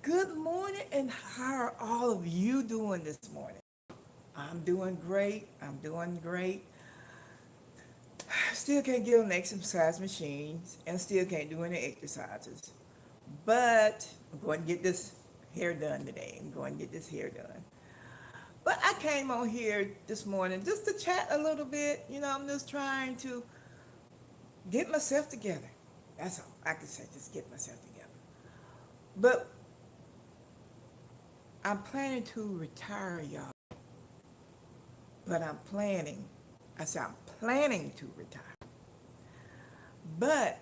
Good morning, and how are all of you doing this morning? I'm doing great. I'm doing great. Still can't get on the exercise machines and still can't do any exercises. But I'm going to get this hair done today. I'm going to get this hair done. But I came on here this morning just to chat a little bit. I'm just trying to get myself together. That's all I can say, just get myself together. But I'm planning to retire, y'all. But I said I'm planning to retire. But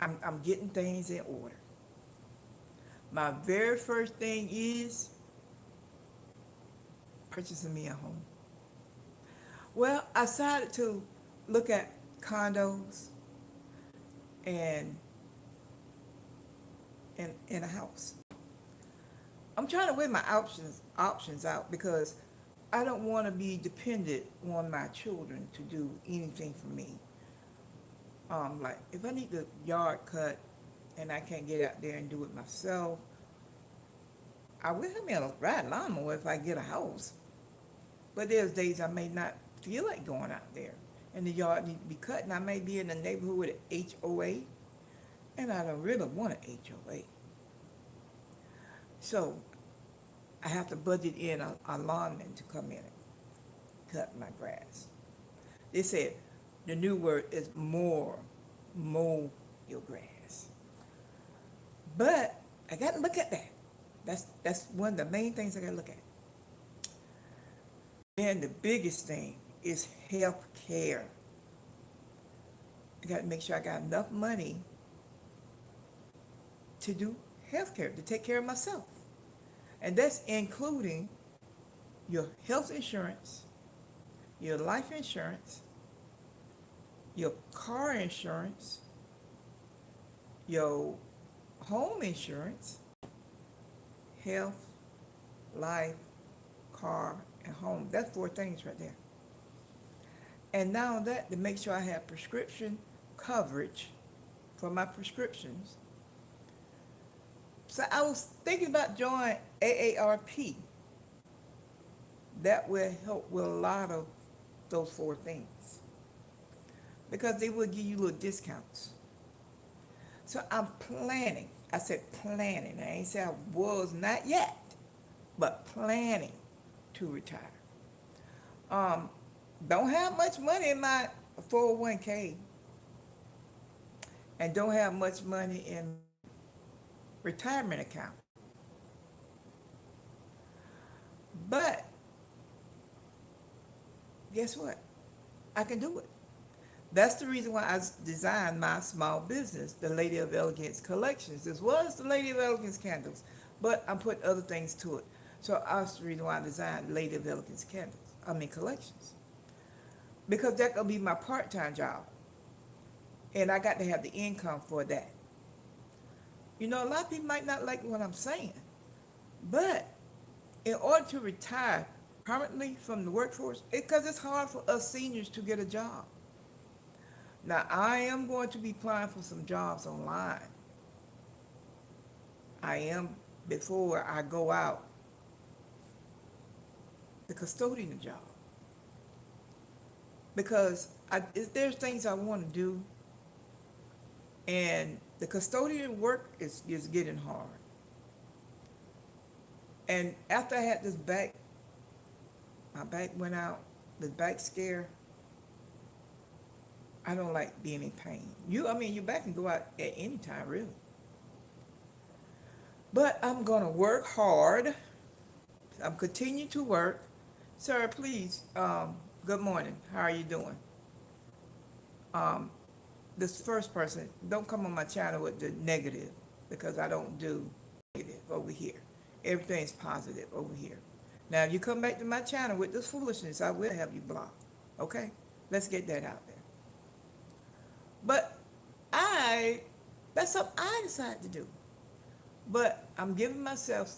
I'm getting things in order. My very first thing is purchasing me a home. Well, I decided to look at condos and in a house. I'm trying to weigh my options out because I don't want to be dependent on my children to do anything for me. Like if I need the yard cut and I can't get out there and do it myself, I will have me a ride lawnmower if I get a house. But there's days I may not feel like going out there. And the yard need to be cut, and I may be in a neighborhood with an HOA, and I don't really want an HOA. So I have to budget in a lawnman to come in and cut my grass. They said the new word is mow your grass. But I got to look at that. That's one of the main things I got to look at. And the biggest thing is health care. I got to make sure I got enough money to do health care, to take care of myself. And that's including your health insurance, your life insurance, your car insurance, your home insurance, health, life, car, and home. That's four things right there. And now that to make sure I have prescription coverage for my prescriptions. So I was thinking about joining AARP. That will help with a lot of those four things because they will give you little discounts. So I'm planning. I said planning. I ain't say I was not yet, but planning to retire. Um, don't have much money in my 401k and don't have much money in my retirement account. But guess what? I can do it. That's the reason why I designed my small business, the Lady of Elegance Collections, as well as the Lady of Elegance Candles. But I'm putting other things to it. So that's the reason why I designed Lady of Elegance Collections. Because that gonna be my part-time job. And I got to have the income for that. A lot of people might not like what I'm saying. But in order to retire permanently from the workforce, because it's hard for us seniors to get a job. Now, I am going to be applying for some jobs online. I am, before I go out, the custodian job. Because there's things I want to do, and the custodian work is getting hard. And after I had my back went out, the back scare, I don't like being in pain. Your back can go out at any time, really. But I'm going to work hard. I'm continuing to work. Sir, please, good morning. How are you doing? Um, this first person, don't come on my channel with the negative because I don't do negative over here. Everything's positive over here. Now, if you come back to my channel with this foolishness, I will have you blocked. Okay? Let's get that out there. But that's something I decided to do. But I'm giving myself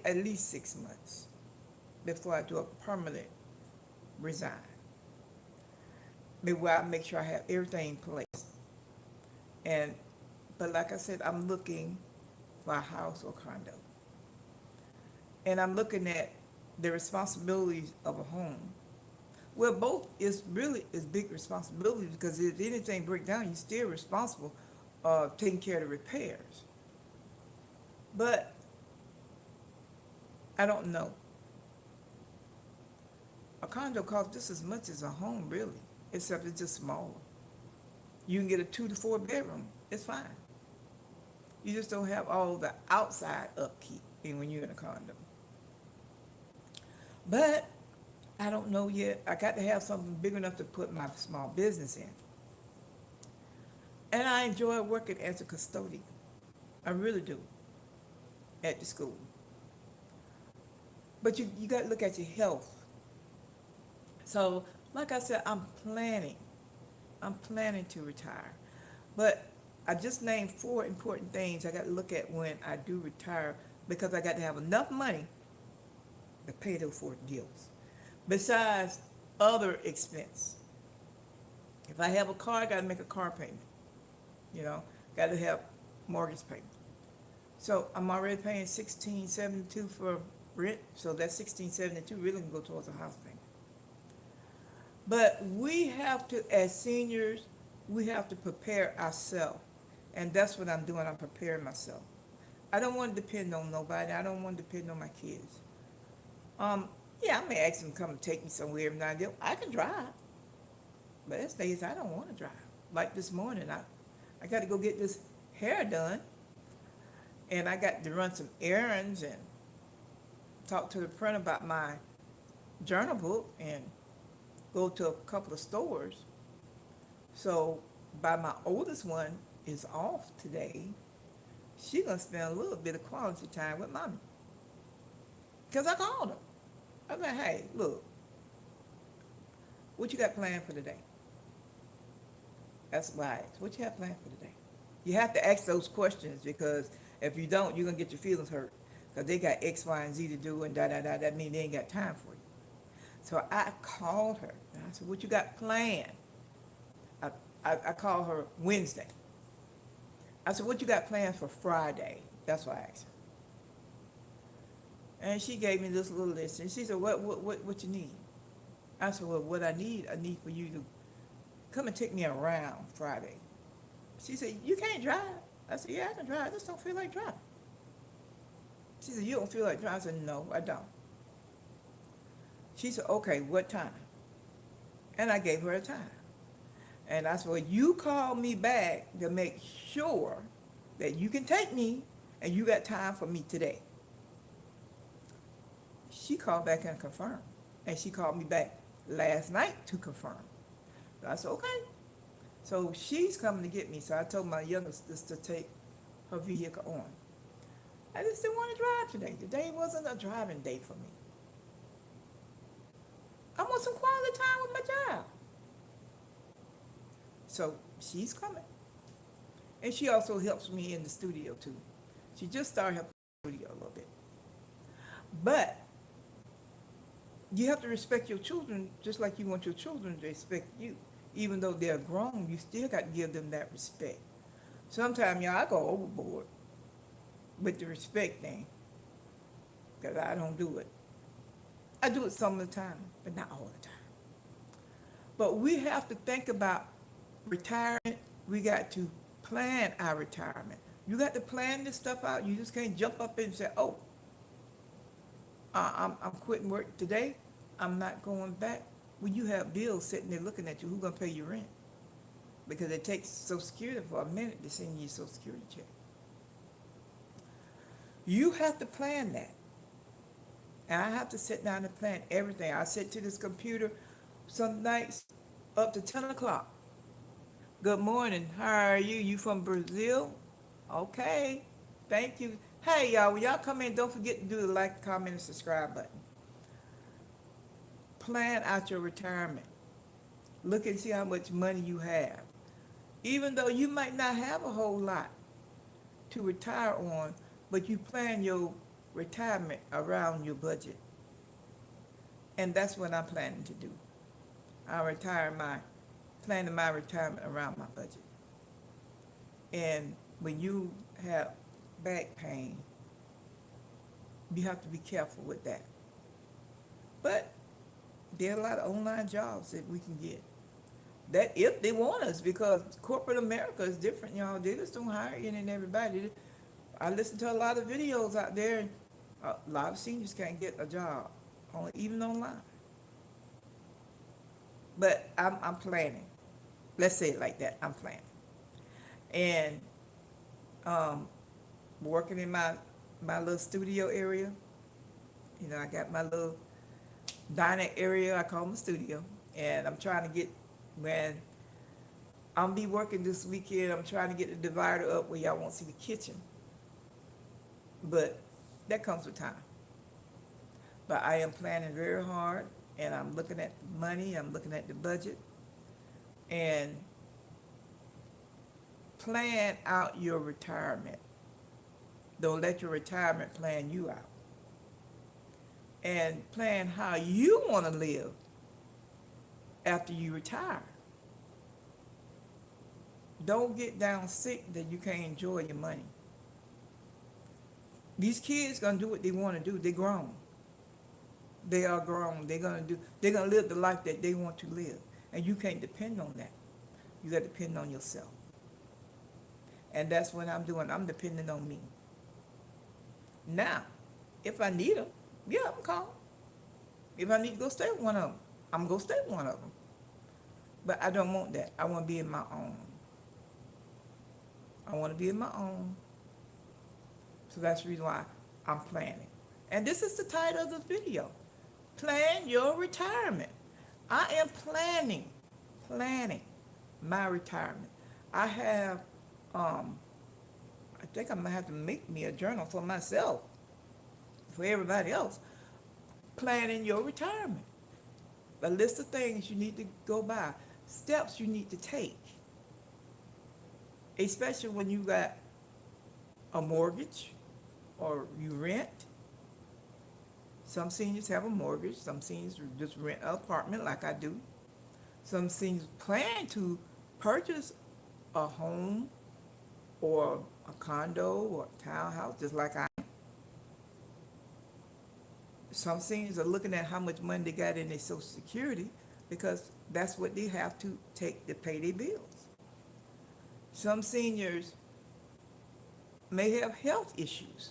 at least 6 months before I do a permanent resign. Maybe I make sure I have everything in place. And but like I said, I'm looking for a house or condo. and I'm looking at the responsibilities of a home. Well, both is really is big responsibility because if anything break down, you're still responsible taking care of the repairs. But I don't know. A condo costs just as much as a home, really, except it's just smaller. You can get a 2 to 4 bedroom. It's fine. You just don't have all the outside upkeep when you're in a condo. But I don't know yet. I got to have something big enough to put my small business in. And I enjoy working as a custodian. I really do at the school. But you got to look at your health. So, like I said, I'm planning to retire. But I just named 4 important things I got to look at when I do retire because I got to have enough money to pay those 4 deals. Besides other expense. If I have a car, I got to make a car payment. You know, got to have mortgage payment. So I'm already paying 1672 for rent, so that 1672 really can go towards a house payment. But we have to, as seniors, we have to prepare ourselves, and that's what I'm doing. I'm preparing myself. I don't want to depend on nobody. I don't want to depend on my kids. Um, yeah, I may ask them to come and take me somewhere every now and then. I can drive, but there's days I don't want to drive. Like this morning, I got to go get this hair done, and I got to run some errands and talk to the printer about my journal book and go to a couple of stores. So by my oldest one is off today, she gonna spend a little bit of quality time with mommy. Cause I called her. I was like, hey, look, what you got planned for today? That's why I asked, what you have planned for today? You have to ask those questions because if you don't, you're gonna get your feelings hurt. Cause they got X, Y, and Z to do and da da da. That means they ain't got time for you. So I called her and I said, what you got planned? I, I called her Wednesday. I said, what you got planned for Friday? That's what I asked her. And she gave me this little list and she said, what you need? I said, well, what I need for you to come and take me around Friday. She said, you can't drive. I said, yeah, I can drive. I just don't feel like driving. She said, you don't feel like driving? I said, no, I don't. She said, okay, what time? And I gave her a time. And I said, well, you call me back to make sure that you can take me and you got time for me today. She called back and confirmed. And she called me back last night to confirm. So I said, okay. So she's coming to get me. So I told my youngest to take her vehicle on. I just didn't want to drive today. Today wasn't a driving day for me. I want some quality time with my job. So she's coming. And she also helps me in the studio too. She just started helping the studio a little bit. But you have to respect your children just like you want your children to respect you. Even though they're grown, you still got to give them that respect. Sometimes, y'all, I go overboard with the respect thing because I don't do it. I do it some of the time, but not all the time. But we have to think about retirement. We got to plan our retirement. You got to plan this stuff out. You just can't jump up and say, oh, I'm quitting work today. I'm not going back. When you have bills sitting there looking at you, who's going to pay your rent? Because it takes Social Security for a minute to send you a Social Security check. You have to plan that. And I have to sit down and plan everything. I sit to this computer some nights up to 10 o'clock. Good morning. How are you? You from Brazil? Okay. Thank you. Hey, y'all, when y'all come in, don't forget to do the like, comment, and subscribe button. Plan out your retirement. Look and see how much money you have. Even though you might not have a whole lot to retire on, but you plan your retirement around your budget. And that's what I'm planning to do. Planning my retirement around my budget. And when you have back pain, You have to be careful with that. But there are a lot of online jobs that we can get. That if they want us, because corporate America is different, y'all. They just don't hire any and everybody. I listen to a lot of videos out there, and a lot of seniors can't get a job, even online. But I'm planning. Let's say it like that. I'm planning. And um, working in my little studio area. I got my little dining area. I call my studio, and I'm trying to get when I'm be working this weekend. I'm trying to get the divider up where y'all won't see the kitchen, but that comes with time. But I am planning very hard, and I'm looking at the money. I'm looking at the budget, and plan out your retirement. Don't let your retirement plan you out. And plan how you want to live after you retire. Don't get down sick that you can't enjoy your money. These kids gonna do what they want to do. They're grown. They are grown. They're gonna live the life that they want to live. And you can't depend on that. You gotta depend on yourself. And that's what I'm doing. I'm depending on me. Now, if I need them, yeah, I'm call. If I need to go stay with one of them, I'm gonna stay with one of them. But I don't want that. I want to be in my own. I want to be in my own. So that's the reason why I'm planning. And this is the title of the video. Plan your retirement. I am planning my retirement. I have, I think I'm gonna have to make me a journal for myself, for everybody else. Planning your retirement. A list of things you need to go by, steps you need to take, especially when you got a mortgage or you rent. Some seniors have a mortgage. Some seniors just rent an apartment like I do. Some seniors plan to purchase a home or a condo or a townhouse just like I am. Some seniors are looking at how much money they got in their Social Security because that's what they have to take to pay their bills. Some seniors may have health issues.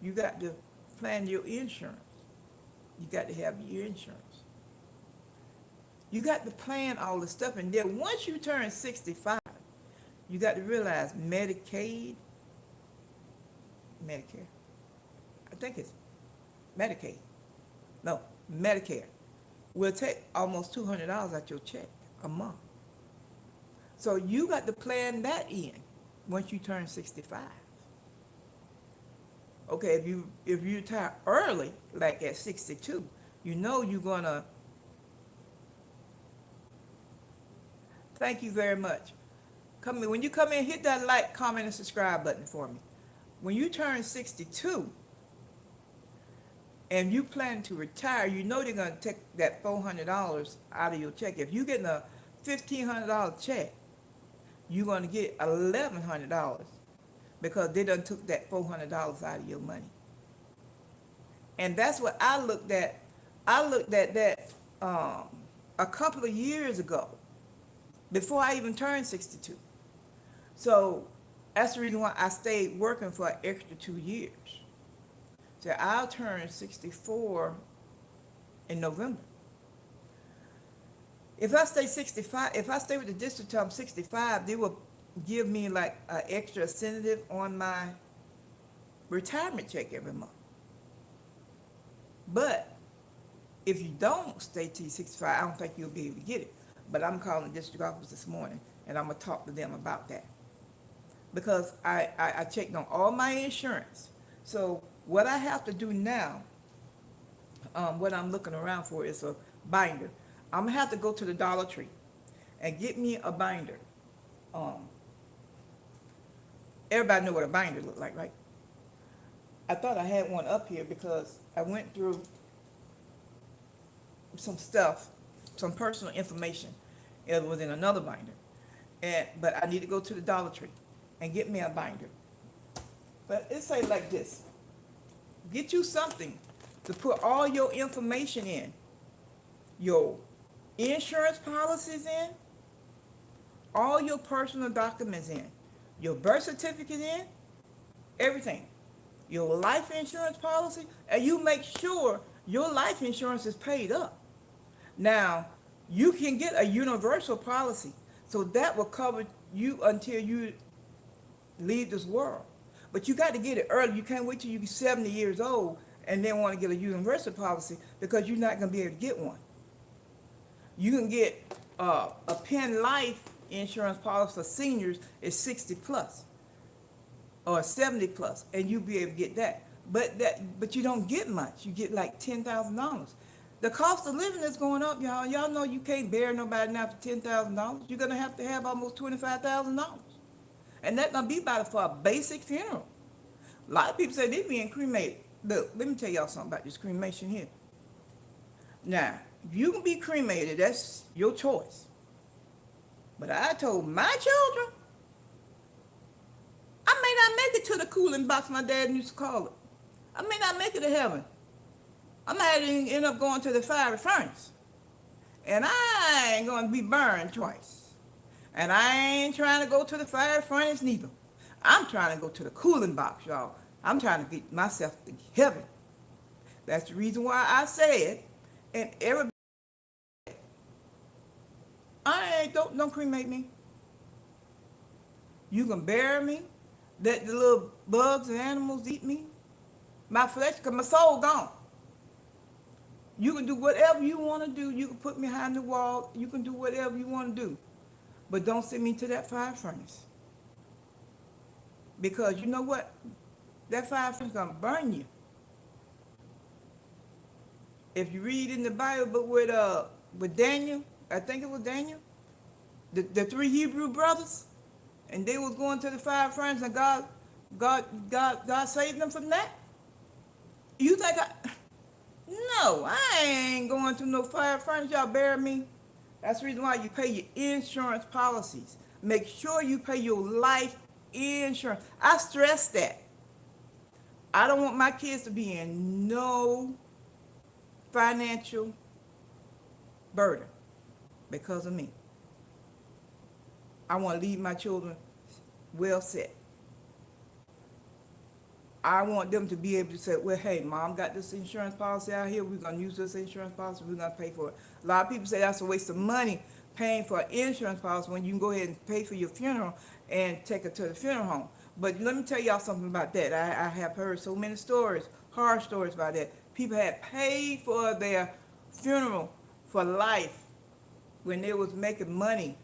You got to plan your insurance. You got to have your insurance. You got to plan all the stuff, and then once you turn 65, you got to realize Medicare, I think it's Medicaid, no, Medicare, will take almost $200 out your check a month. So you got to plan that in once you turn 65. Okay, if you retire early, like at 62, you're gonna. Thank you very much. When you come in, hit that like, comment, and subscribe button for me. When you turn 62 and you plan to retire, they're gonna take that $400 out of your check. If you're getting a $1,500 check, you're gonna get $1,100 because they done took that $400 out of your money. And that's what I looked at. I looked at that a couple of years ago, before I even turned 62. So that's the reason why I stayed working for an extra 2 years. So I'll turn 64 in November. If I stay 65, if I stay with the district till I'm 65, they will give me like an extra incentive on my retirement check every month. But if you don't stay till 65, I don't think you'll be able to get it. But I'm calling the district office this morning, and I'm going to talk to them about that. Because I checked on all my insurance. So what I have to do now, what I'm looking around for is a binder. I'm going to have to go to the Dollar Tree and get me a binder. Everybody know what a binder look like, right? I thought I had one up here because I went through some stuff, some personal information. It was in another binder. But I need to go to the Dollar Tree and get me a binder. But it say like this. Get you something to put all your information in. Your insurance policies in, all your personal documents in, your birth certificate in, everything. Your life insurance policy, and you make sure your life insurance is paid up. Now, you can get a universal policy, so that will cover you until you leave this world. But you got to get it early. You can't wait till you're 70 years old and then want to get a universal policy because you're not going to be able to get one. You can get a Penn Life insurance policy for seniors is 60 plus or 70 plus, and you'll be able to get that. But you don't get much. You get like $10,000. The cost of living is going up, y'all. Y'all know you can't bear nobody now for $10,000. You're gonna have to have almost $25,000, and that's gonna be about it for a basic funeral. A lot of people say they're being cremated. Look, let me tell y'all something about this cremation here. Now, you can be cremated, that's your choice. But I told my children, I may not make it to the cooling box my dad used to call it. I may not make it to heaven. I might end up going to the fiery furnace. And I ain't going to be burned twice. And I ain't trying to go to the fiery furnace neither. I'm trying to go to the cooling box, y'all. I'm trying to get myself to heaven. That's the reason why I said, and everybody, don't cremate me. You can bury me, let the little bugs and animals eat me. My flesh, because my soul gone. You can do whatever you want to do. You can put me behind the wall. You can do whatever you want to do. But don't send me to that fire furnace. Because you know what? That fire furnace is going to burn you. If you read in the Bible book with Daniel, I think it was Daniel, the three Hebrew brothers, and they was going to the fire furnace, and God saved them from that. You think no, I ain't going to no fire furnace. Y'all bury me. That's the reason why you pay your insurance policies. Make sure you pay your life insurance. I stress that. I don't want my kids to be in no financial burden because of me. I want to leave my children well set. I want them to be able to say, well, hey, mom got this insurance policy out here. We're going to use this insurance policy. We're going to pay for it. A lot of people say that's a waste of money paying for an insurance policy when you can go ahead and pay for your funeral and take it to the funeral home. But let me tell y'all something about that. I have heard so many stories, horror stories about that. People had paid for their funeral for life when they was making money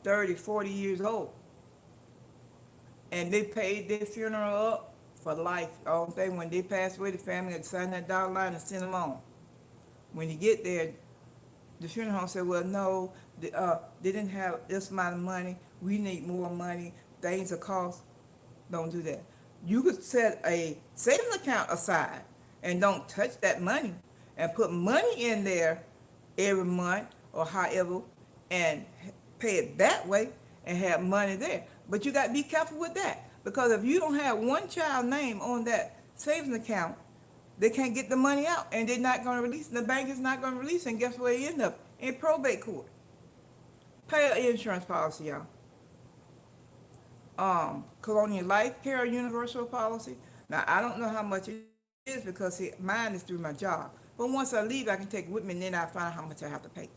30, 40 years old. And they paid their funeral up for life. All thing when they passed away, the family had to sign that dotted line and send them on. When you get there, the funeral home said, well, no, they didn't have this amount of money. We need more money. Things are cost. Don't do that. You could set a savings account aside and don't touch that money and put money in there every month or however and pay it that way and have money there. But you got to be careful with that. Because if you don't have one child's name on that savings account, they can't get the money out, and they're not going to release it. The bank is not going to release it, and guess where you end up? In probate court. Pay an insurance policy, y'all. Colonial Life Care Universal Policy. Now, I don't know how much it is because mine is through my job. But once I leave, I can take it with me, and then I find out how much I have to pay.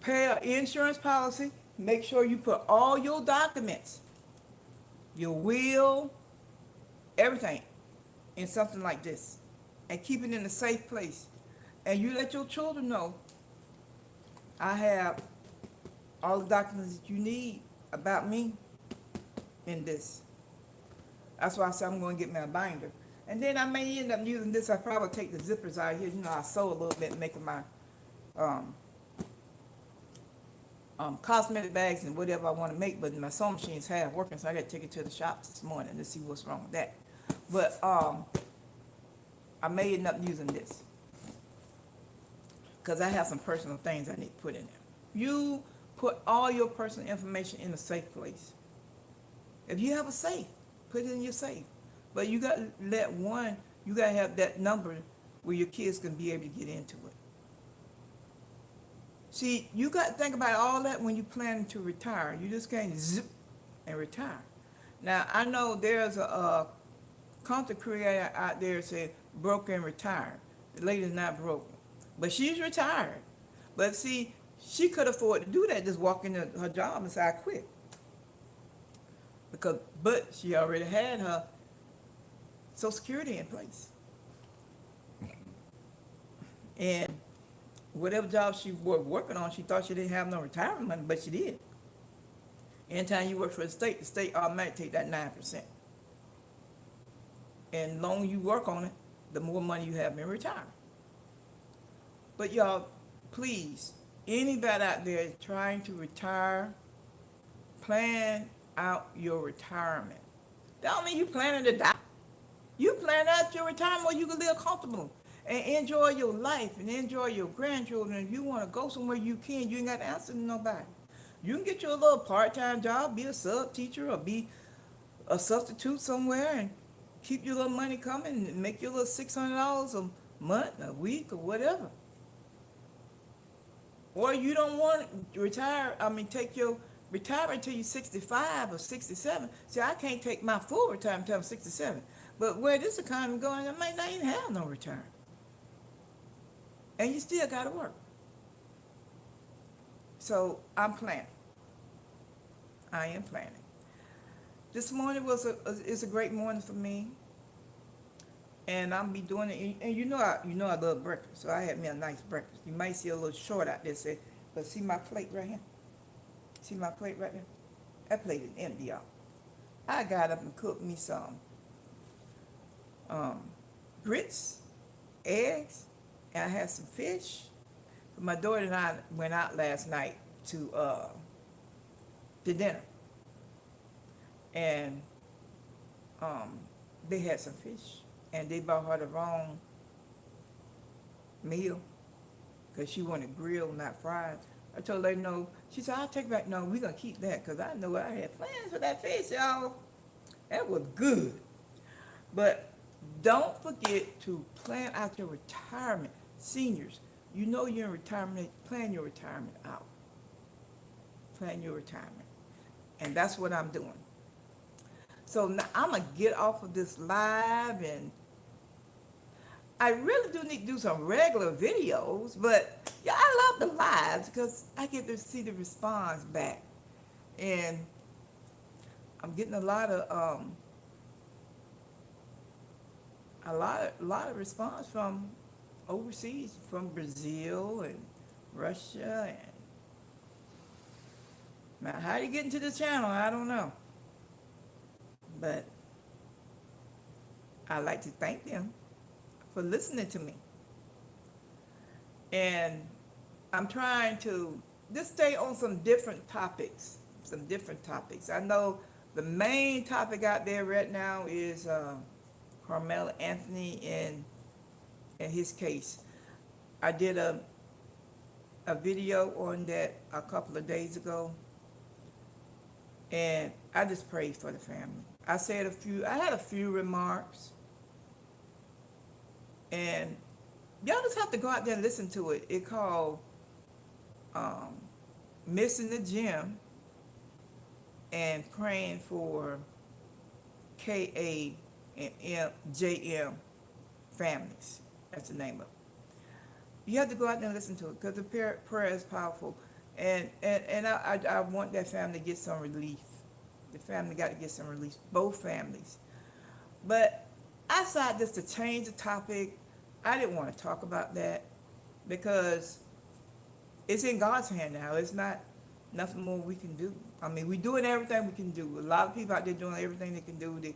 Pay an insurance policy. Make sure you put all your documents, your will, everything in something like this, and keep it in a safe place. And you let your children know, I have all the documents that you need about me in this. That's why I said I'm going to get me a binder. And then I may end up using this. I probably take the zippers out here. You know, I sew a little bit, making my cosmetic bags and whatever I want to make, but my sewing machine's half working, so I got to take it to the shops this morning to see what's wrong with that. But I may end up using this because I have some personal things I need to put in there. You put all your personal information in a safe place. If you have a safe, put it in your safe. But you got to let one, you got to have that number where your kids can be able to get into it. See, you got to think about all that when you plan to retire. You just can't zip and retire. Now, I know there's a content creator out there said broke and retired. The lady's not broken, but she's retired. But see, she could afford to do that, just walk into her job and say, I quit. But she already had her Social Security in place. And whatever job she was working on, she thought she didn't have no retirement money, but she did. Anytime you work for the state automatically take that 9%. And the longer you work on it, the more money you have in retirement. But y'all, please, anybody out there trying to retire, plan out your retirement. That don't mean you planning to die. You plan out your retirement where you can live comfortable and enjoy your life and enjoy your grandchildren. If you want to go somewhere, you can. You ain't got to answer to nobody. You can get you a little part-time job, be a sub teacher or be a substitute somewhere and keep your little money coming and make your little $600 a month, a week, or whatever. Or you don't want to retire, take your retirement until you're 65 or 67. See, I can't take my full retirement until I'm 67. But where this economy going, I might not even have no retirement. And you still got to work. So I'm planning. I am planning. This morning is a great morning for me. And I'm be doing it. And you know I love breakfast. So I had me a nice breakfast. You might see a little short out there, but see my plate right here? See my plate right there? That plate is empty, y'all. I got up and cooked me some grits, eggs, and I had some fish. My daughter and I went out last night to dinner, and they had some fish, and they bought her the wrong meal because she wanted grilled, not fried. I told her no. She said, I'll take back. No, we're going to keep that because I know I had plans for that fish, y'all. That was good. But don't forget to plan out your retirement. Seniors, you know you're in retirement, plan your retirement out. Plan your retirement. And that's what I'm doing. So now I'm going to get off of this live, and I really do need to do some regular videos, but yeah, I love the lives because I get to see the response back. And I'm getting a lot of response from overseas, from Brazil and Russia, and now how you get into the channel, I don't know. But I like to thank them for listening to me. And I'm trying to just stay on some different topics. I know the main topic out there right now is Carmelo Anthony and his case. I did a video on that a couple of days ago, and I just prayed for the family. I had a few remarks, and y'all just have to go out there and listen to it. It called Missing the Gym and Praying for KA and JM families. That's the name of it. You have to go out there and listen to it because the prayer is powerful. And I want that family to get some relief. The family got to get some relief, both families. But I decided just to change the topic. I didn't want to talk about that because it's in God's hand now. It's not nothing more we can do. We're doing everything we can do. A lot of people out there doing everything they can do. They're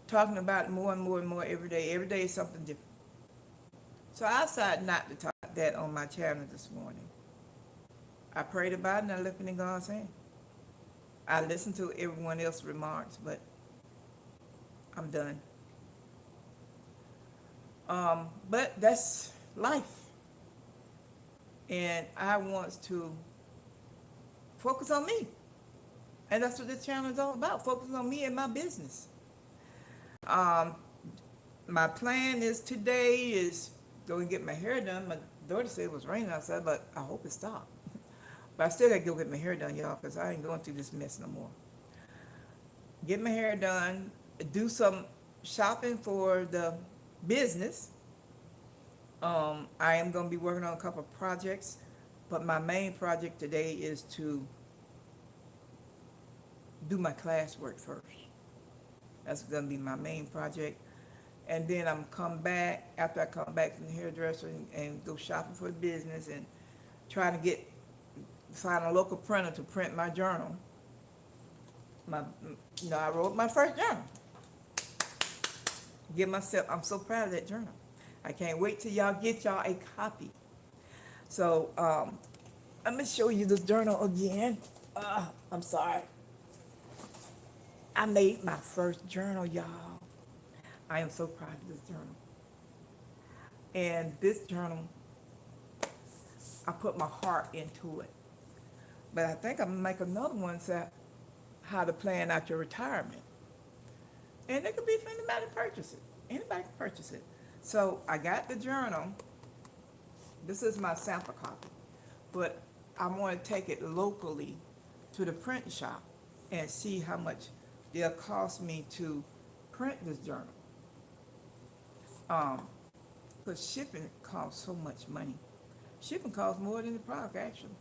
talking about it more and more and more every day. Every day is something different. So I decided not to talk about that on my channel this morning. I prayed about it and I left it in God's hand. I listened to everyone else's remarks, but I'm done. But that's life. And I want to focus on me. And that's what this channel is all about, focusing on me and my business. Um, my plan is today is go and get my hair done. My daughter said it was raining outside, but I hope it stopped. But I still gotta go get my hair done, y'all, because I ain't going through this mess no more. Get my hair done, do some shopping for the business. I am gonna be working on a couple of projects, but my main project today is to do my classwork first. That's gonna be my main project. And then I'm come back, after I come back from the hairdresser and go shopping for the business and trying to find a local printer to print my journal. My, I wrote my first journal. I'm so proud of that journal. I can't wait till y'all get y'all a copy. So, let me show you the journal again. I'm sorry. I made my first journal, y'all. I am so proud of this journal. And this journal, I put my heart into it. But I think I'm gonna make another one that how to plan out your retirement. And it could be for anybody to purchase it. Anybody can purchase it. So I got the journal. This is my sample copy. But I want to take it locally to the print shop and see how much it'll cost me to print this journal. Because shipping costs so much money. Shipping costs more than the product, actually.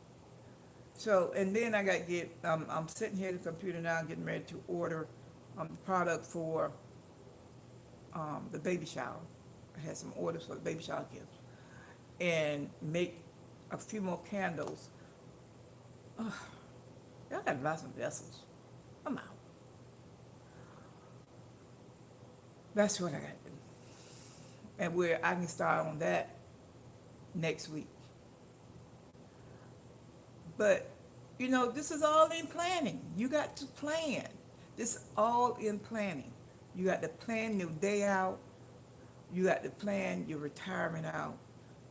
So, and then I got to get, I'm sitting here at the computer now, getting ready to order the product for the baby shower. I had some orders for the baby shower gifts. And make a few more candles. Ugh, y'all got to buy some vessels. I'm out. That's what I got to do. And where I can start on that next week. But, this is all in planning. You got to plan. This is all in planning. You got to plan your day out. You got to plan your retirement out.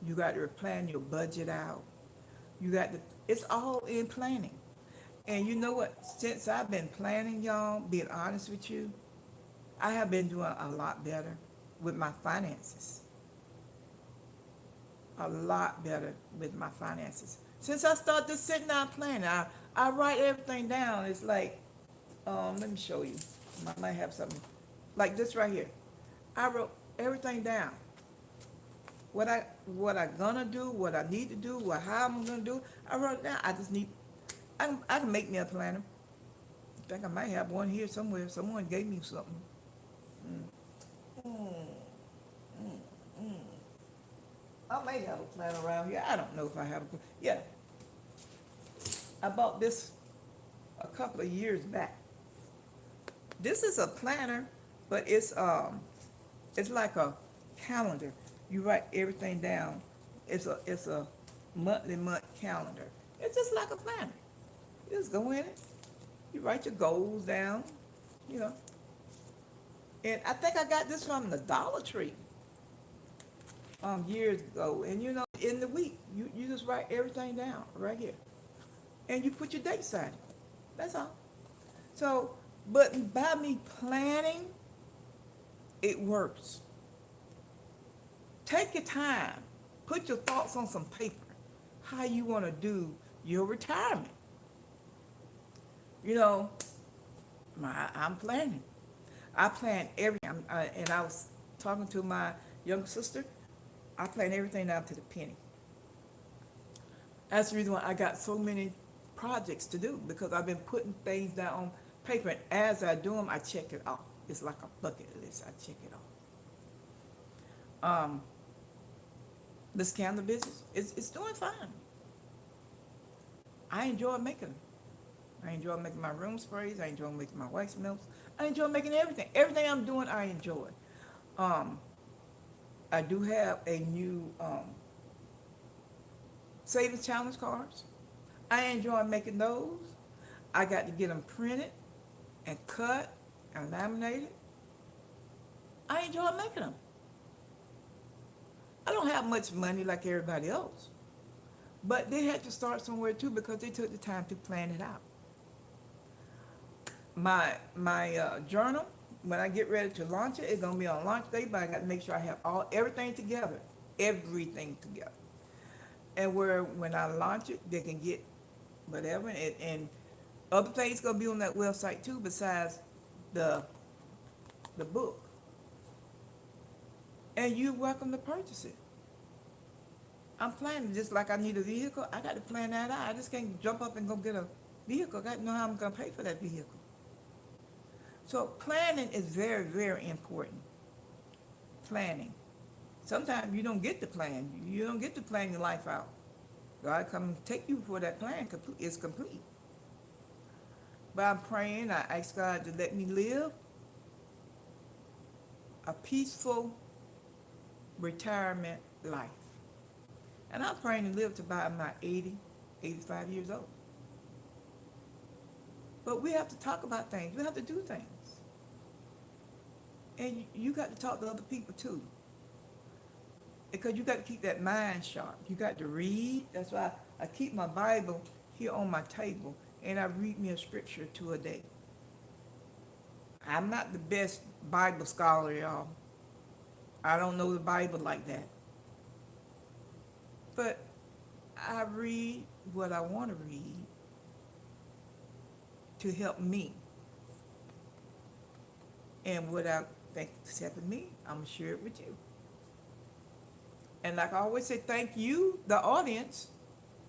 You got to plan your budget out. It's all in planning. And you know what? Since I've been planning, y'all, being honest with you, I have been doing a lot better with my finances. A lot better with my finances. Since I started sitting down planning, I write everything down. It's like, let me show you. I might have something like this right here. I wrote everything down. What I gonna do, what I need to do, how I'm gonna do. I wrote it down. I can make me a planner. I think I might have one here somewhere. Someone gave me something. Mm. Mm. Mm. I may have a planner around here. I don't know if I have a. Yeah. I bought this a couple of years back. This is a planner, but it's like a calendar. You write everything down. It's a month calendar. It's just like a planner. You just go in it. You write your goals down, And I think I got this from the Dollar Tree years ago. And in the week, you just write everything down right here. And you put your dates on it. That's all. So, but by me planning, it works. Take your time. Put your thoughts on some paper. How you want to do your retirement. I'm planning. I plan everything. And I was talking to my younger sister. I plan everything down to the penny. That's the reason why I got so many projects to do, because I've been putting things down on paper. And as I do them, I check it off. It's like a bucket list. I check it off. This candle business, it's doing fine. I enjoy making them. I enjoy making my room sprays. I enjoy making my wax melts. I enjoy making everything. Everything I'm doing, I enjoy. I do have a new savings challenge cards. I enjoy making those. I got to get them printed and cut and laminated. I enjoy making them. I don't have much money like everybody else, but they had to start somewhere too, because they took the time to plan it out. My journal, when I get ready to launch it, it's gonna be on launch day, but I got to make sure I have everything together, everything together. And where when I launch it, they can get whatever, and other things gonna be on that website too, besides the the book. And you're welcome to purchase it. I'm planning, just like I need a vehicle, I got to plan that out. I just can't jump up and go get a vehicle. I got to know how I'm gonna pay for that vehicle. So planning is very, very important. Planning. Sometimes you don't get to plan. You don't get to plan your life out. God come take you before that plan is complete. But I'm praying, I ask God to let me live a peaceful retirement life. And I'm praying to live to about my 80, 85 years old. But we have to talk about things. We have to do things. And you got to talk to other people too. Because you got to keep that mind sharp. You got to read. That's why I keep my Bible here on my table, and I read me a scripture or two a day. I'm not the best Bible scholar, y'all. I don't know the Bible like that. But I read what I want to read to help me. And what I think is helping me, I'm going to share it with you. And like I always say, thank you, the audience,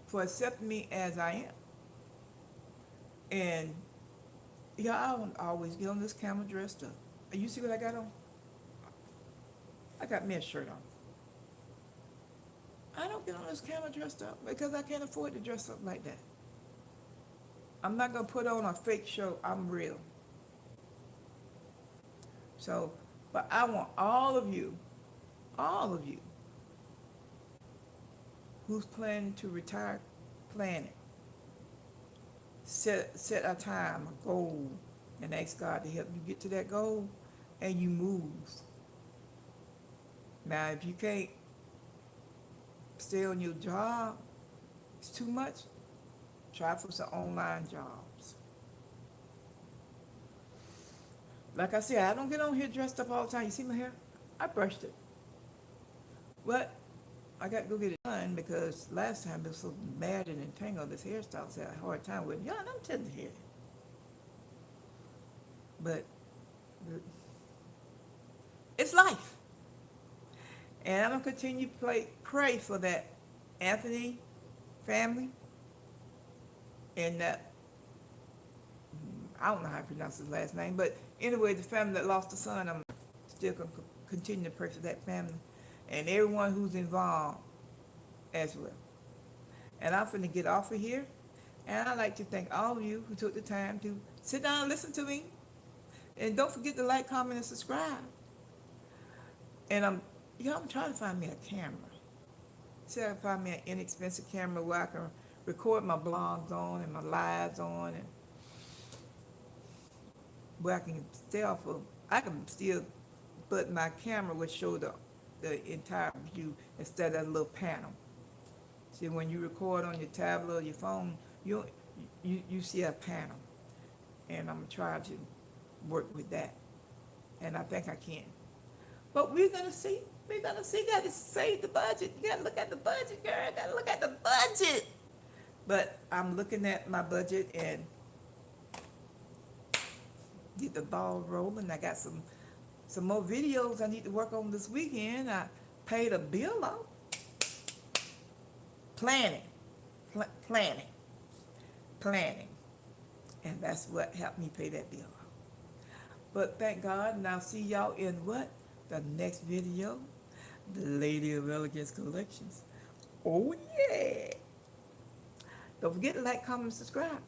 for accepting me as I am. And yeah, I don't always get on this camera dressed up. And you see what I got on? I got me a shirt on. I don't get on this camera dressed up because I can't afford to dress up like that. I'm not going to put on a fake show. I'm real. So, but I want all of you who's planning to retire, plan it. Set a time, a goal, and ask God to help you get to that goal, and you move. Now, if you can't stay on your job, it's too much, try for some online jobs. Like I said, I don't get on here dressed up all the time. You see my hair? I brushed it. But I got to go get it done because last time it was so matted and tangled, this hairstyle, so I had a hard time with it. Y'all, I'm telling you here. But it's life. And I'm going to continue to pray for that Anthony family and that, I don't know how to pronounce his last name, but anyway, the family that lost a son, I'm still going to continue to pray for that family and everyone who's involved as well. And I'm going to get off of here. And I'd like to thank all of you who took the time to sit down and listen to me. And don't forget to like, comment, and subscribe. And I'm trying to find me a camera. See if I can find me an inexpensive camera where I can record my blogs on and my lives on, and where I can stay off of. I can still, but my camera would show the entire view instead of a little panel. See, when you record on your tablet or your phone, you see a panel, and I'm trying to work with that, and I think I can. But we're gonna see. We're gonna see. Got to save the budget. You gotta look at the budget, girl. Gotta look at the budget. But I'm looking at my budget and get the ball rolling. I got some more videos I need to work on this weekend. I paid a bill off. Planning. And that's what helped me pay that bill off. But thank God, and I'll see y'all in what? The next video. The Lady of Elegance Collections. Oh yeah. Don't forget to like, comment, and subscribe.